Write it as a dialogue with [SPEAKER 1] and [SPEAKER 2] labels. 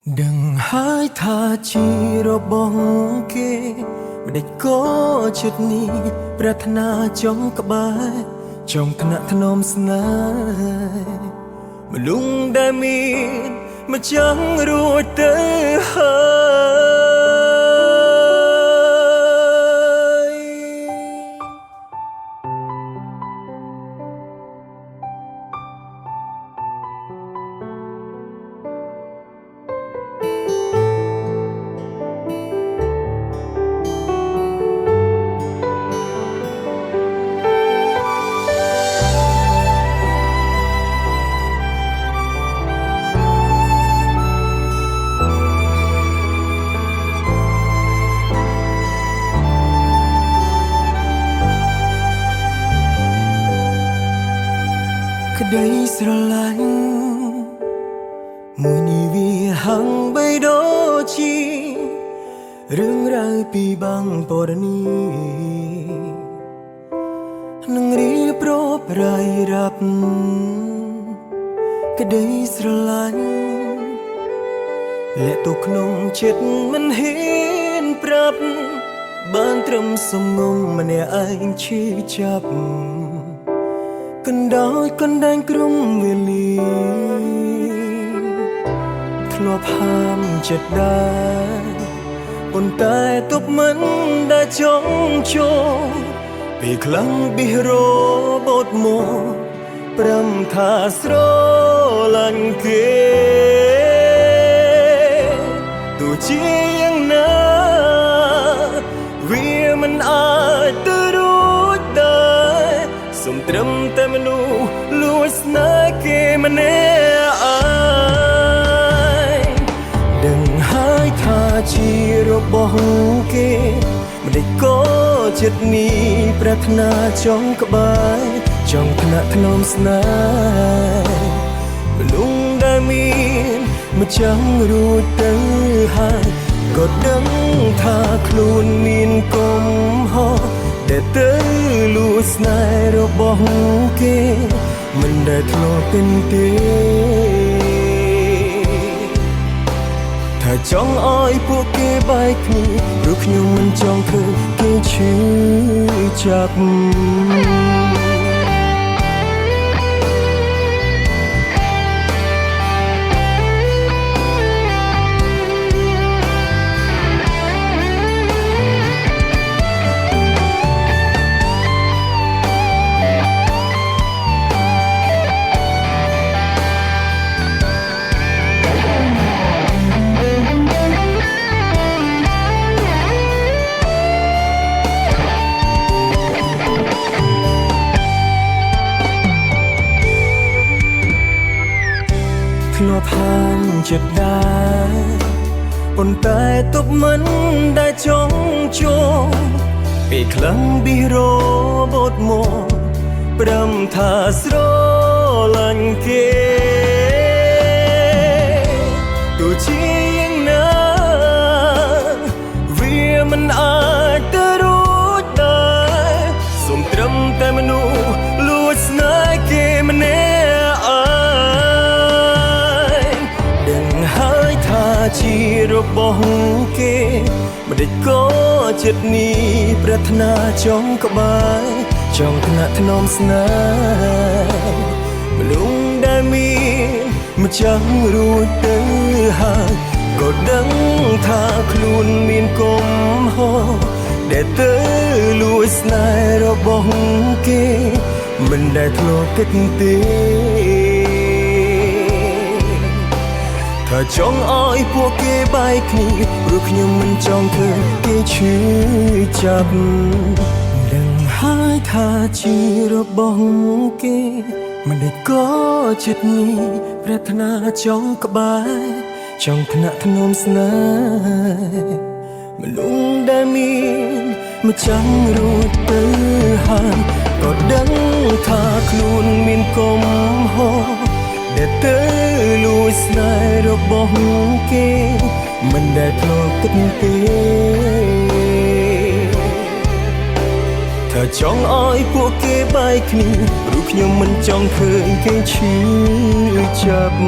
[SPEAKER 1] Đừng hái tha chi rồi bóng kê mà địch có chút ni Prathana trong các bài trong thana thanom snai mà lung đai min mà chẳng rồi tới hơi đâyស្រឡាញ់មួយនេះវាហាំងបីដូចជារឿងរ៉ាវពីបាំងពរនីនឹងរៀបរាប់រៃរាប់ក្ដីស្រឡាញ់លាក់ទៅក្នុងចិត្តមិនហ៊ានប្រាប់បានត្រឹមសំងំម្នាក់ឯងឈឺចាប់កណ្ដោយកណ្ដែងក្រុមវេលាធ្លាប់ហាមចិត្តដែរប៉ុន្តែទប់មិនដែលចង់ចូលពេលខ្លាំងបិះរបូតមកព្រមថាស្រឡាញ់គេទោះជាយ៉ាងណាវាមិនអាចទៅរួចដែរសូមត្រឹមតែមនុស្សលួចស្នេហ៍គេម្នាក់ឯងដឹងហើយថាជារបស់គេមិនដេចក៏ចិត្តនេះប្រាថ្នាចង់ក្បែរចង់ថ្នាក់ថ្នមស្នេហ៍មនុស្សដែលមានមិនចាំរួចទៅហើយក៏ដឹងថាខ្លួនមានកំហុសដែលទៅលួចស្នេហ៍របស់គេមិនដែលធ្លាប់เป็นទេថាចង់ឲ្យពួកគេបែកគ្នាព្រោះខ្ញុំមិនចង់ឃើញគេឈឺចាប់ ធ្លាប់ហាមចិត្តដែរប៉ុន្តែទប់មិនដែលចង់ចូលពេលខ្លាំងបិះរបូតមកព្រមថាស្រឡាញ់គេទោះជាយ៉ាងណាវាមិនអាចទៅរួចដែរសូមត្រឹមតែមនុស្សលួចស្នេហ៍គេម្នាក់ជារបស់គេមិនដេចក៏ចិត្តនេះប្រាថ្នាចង់ក្បែរចង់ថ្នាក់ថ្នមស្នេហ៍មនុស្សដែលមានមិនចាំរួចទៅហើយក៏ដឹងថាខ្លួនមានកំហុសដែលទៅលួចស្នេហ៍របស់គេមិនដែលធ្លាប់គិតទេថាចង់ឲ្យពួកគេបែកគ្នាព្រោះខ្ញុំមិនចង់ឃើញគេឈឺចាប់ដឹងហើយថាជារបស់គេមិនដេចក៏ចិត្តនេះប្រាថ្នាចង់ក្បែរចង់ថ្នាក់ថ្នមស្នេហ៍មនុស្សដែលមានមិនចាំរួចទៅហើយក៏ដឹងថាខ្លួនមានកំហុសដែលទៅលួចស្នេហ៍របស់គេមិនដែលធ្លាប់គិតទេថាចង់ឲ្យពួកគេបែកគ្នាព្រោះខ្ញុំមិនចង់ឃើញគេឈឺចាប់